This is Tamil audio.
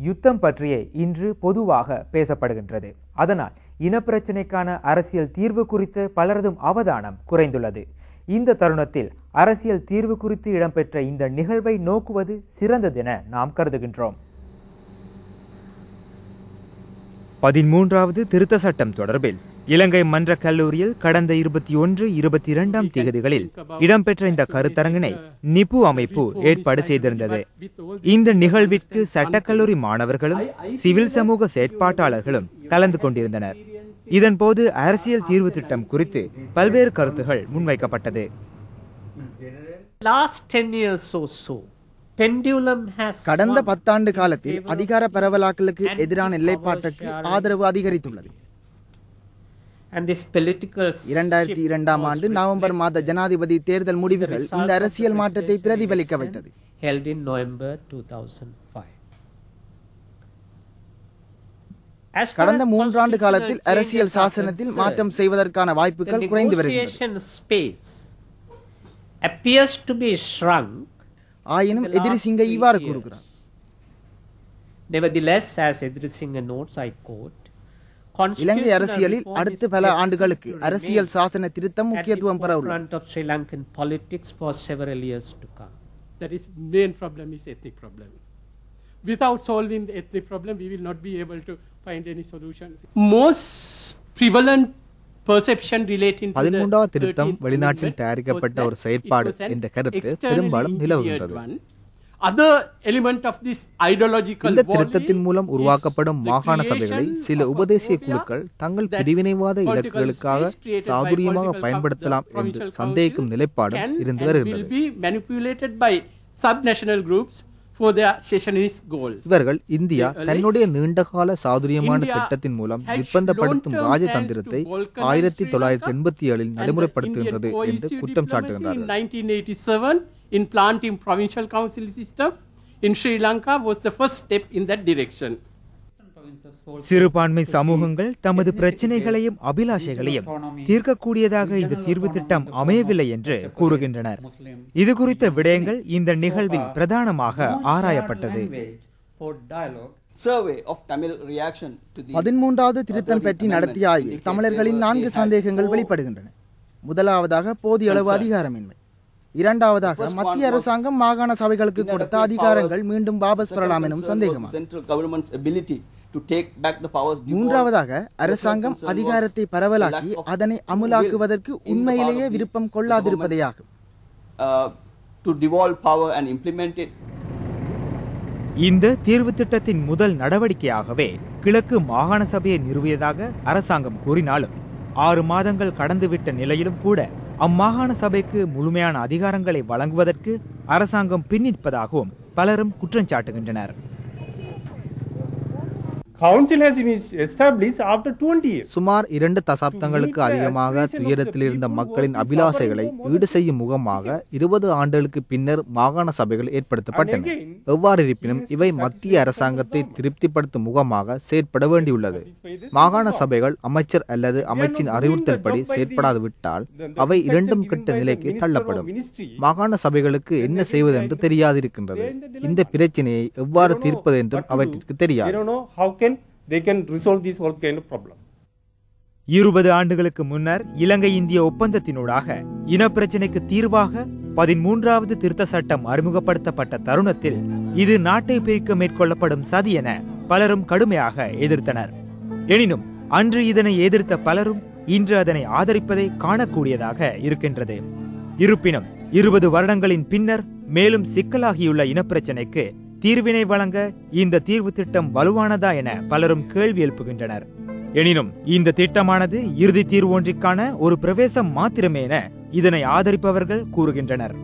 யுத்தம் பற்றியே இன்று பொதுவாக பேசப்படுகின்றது. அதனால் இனப்பிரச்சினைக்கான அரசியல் தீர்வு குறித்து பலரதும் அவதானம் குறைந்துள்ளது. இந்த தருணத்தில் அரசியல் தீர்வு குறித்து இடம்பெற்ற இந்த நிகழ்வை நோக்குவது சிறந்ததென நாம் கருதுகின்றோம். 13வது திருத்த சட்டம் தொடர்பில் இலங்கை மன்ற கல்லூரியில் கடந்த 21-22 தேதிகளில் இடம்பெற்ற இந்த கருத்தரங்கினை நிபு அமைப்பு ஏற்பாடு செய்திருந்தது. இந்த நிகழ்விற்கு சட்டக்கல்லூரி மாணவர்களும் சிவில் சமூக செயற்பாட்டாளர்களும் கலந்து கொண்டிருந்தனர். இதன்போது அரசியல் தீர்வு திட்டம் குறித்து பல்வேறு கருத்துகள் முன்வைக்கப்பட்டது. கடந்த 10 ஆண்டு காலத்தில் அதிகார பரவலாக்கலுக்கு எதிரான நிலைப்பாட்டுக்கு ஆதரவு அதிகரித்துள்ளது. 2002ஆம் ஆண்டு நவம்பர் மாத ஜனாதிபதி தேர்தல் முடிவுகள் இந்த அரசியல் மாற்றத்தை பிரதிபலிக்க வைத்தது. கடந்த 3 ஆண்டு காலத்தில் அரசியல் சாசனத்தில் மாற்றம் செய்வதற்கான வாய்ப்புகள் குறைந்து வருகின்றன. ஆயினும் எதிரிசிங்க இவ்வாறு கூறுகிறார். இலங்கை அரசியலில் அடுத்த பல ஆண்டுகளுக்கு அரசியல் சாசன திருத்தம் முக்கியத்துவம் பெற உள்ளது. Without solving the ethnic problem, we will not be able to find any solution. Most prevalent perception relating to the 13வது திருத்தம் வெளிநாட்டில் தயாரிக்கப்பட்ட ஒரு செயற்பாடு என்ற கருத்து பெரும்பாலும் நிலவுகின்றது. Other element of this ideological இந்த திருத்தத்தின் மூலம் உருவாக்கப்படும் மாகாண சபைகளை சில உபதேசிய குழுக்கள் தங்கள் பிரிவினைவாத இலக்குகளுக்காக சாதுரியமாக பயன்படுத்தலாம் என்று சந்தேகிக்கும் நிலைப்பாடு இருந்து வருகின்றது. இவர்கள் இந்தியா தன்னுடைய நீண்டகால சாதுரியமான திட்டத்தின் மூலம் நிர்பந்தப்படுத்தும் ராஜதந்திரத்தை 1987 நடைமுறைப்படுத்துகின்றது என்று குற்றம் சாட்டுகின்றார்கள். In planting provincial council system in Sri Lanka was the first step in that direction. சிறுபான்மை சமூகங்கள் தமது பிரச்சனைகளையும் அபிலாஷைகளையும் தீர்க்கக்கூடியதாக இந்த தீர்வு திட்டம் அமையவில்லை என்று கூறுகின்றனர். இது குறித்த விடயங்கள் இந்த நிகழ்வில் பிரதானமாக ஆராயப்பட்டது. 13வது திருத்தம் பற்றி நடத்திய ஆய்வில் தமிழர்களின் 4 சந்தேகங்கள் வெளிப்படுகின்றன. முதலாவதாக போதிய அளவு அதிகாரமின்மை. இரண்டாவதாக மத்திய அரசாங்கம் மாகாண சபைகளுக்கு கொடுத்த அதிகாரங்கள் மீண்டும் வாபஸ் பெறலாம் எனும் சந்தேகமாகும். மூன்றாவதாக அரசாங்கம் அதிகாரத்தை பரவலாக்கி அதனை அமுலாக்குவதற்கு உண்மையிலேயே விருப்பம் கொள்ளாதிருப்பதையாகும். இந்த தீர்வு திட்டத்தின் முதல் நடவடிக்கையாகவே கிழக்கு மாகாண சபையை நிறுவியதாக அரசாங்கம் கூறினாலும் 6 மாதங்கள் கடந்துவிட்ட நிலையிலும் கூட அம்மாகாண சபைக்கு முழுமையான அதிகாரங்களை வழங்குவதற்கு அரசாங்கம் பின்னிற்பதாகவும் பலரும் குற்றம் சாட்டுகின்றனர். சுமார் 2 தசாப்தங்களுக்கு அதிகமாக துயரத்தில் இருந்த மக்களின் அபிலாசைகளை ஈடு செய்யும் முகமாக 20 ஆண்டுகளுக்கு பின்னர் மாகாண சபைகள் ஏற்படுத்தப்பட்டன. எவ்வாறு இருப்பினும் இவை மத்திய அரசாங்கத்தை திருப்திப்படுத்தும் முகமாக செயற்பட வேண்டியுள்ளது. மாகாண சபைகள் அமைச்சர் அல்லது அமைச்சின் அறிவுறுத்தல் படி செயற்படாது விட்டால் அவை இரண்டும் கெட்ட நிலைக்கு தள்ளப்படும். மாகாண சபைகளுக்கு என்ன செய்வது என்று தெரியாதிருக்கின்றது. இந்த பிரச்சனையை எவ்வாறு தீர்ப்பது என்றும் அவற்றிற்கு தெரியாது. They can resolve this whole kind of problem. 20 ஆண்டுகளுக்கு முன்னர் இலங்கை இந்திய ஒப்பந்தத்தினூடாக இனப்பிரச்சினைக்கு தீர்வாக 13வது திருத்த சட்டம் அறிமுகப்படுத்தப்பட்ட தருணத்தில் இது நாட்டை பிரிக்க மேற்கொள்ளப்படும் சதி என பலரும் கடுமையாக எதிர்த்தனர். எனினும் அன்று இதனை எதிர்த்த பலரும் இன்று அதனை ஆதரிப்பதை காணக்கூடியதாக இருக்கின்றது. இருப்பினும் 20 வருடங்களின் பின்னர் மேலும் சிக்கலாகியுள்ள இனப்பிரச்சினைக்கு தீர்வினை வழங்க இந்த தீர்வு திட்டம் வலுவானதா என பலரும் கேள்வி எழுப்புகின்றனர். எனினும் இந்த திட்டமானது இறுதி தீர்வு ஒன்றிற்கான ஒரு பிரவேசம் மாத்திரமே என இதனை ஆதரிப்பவர்கள் கூறுகின்றனர்.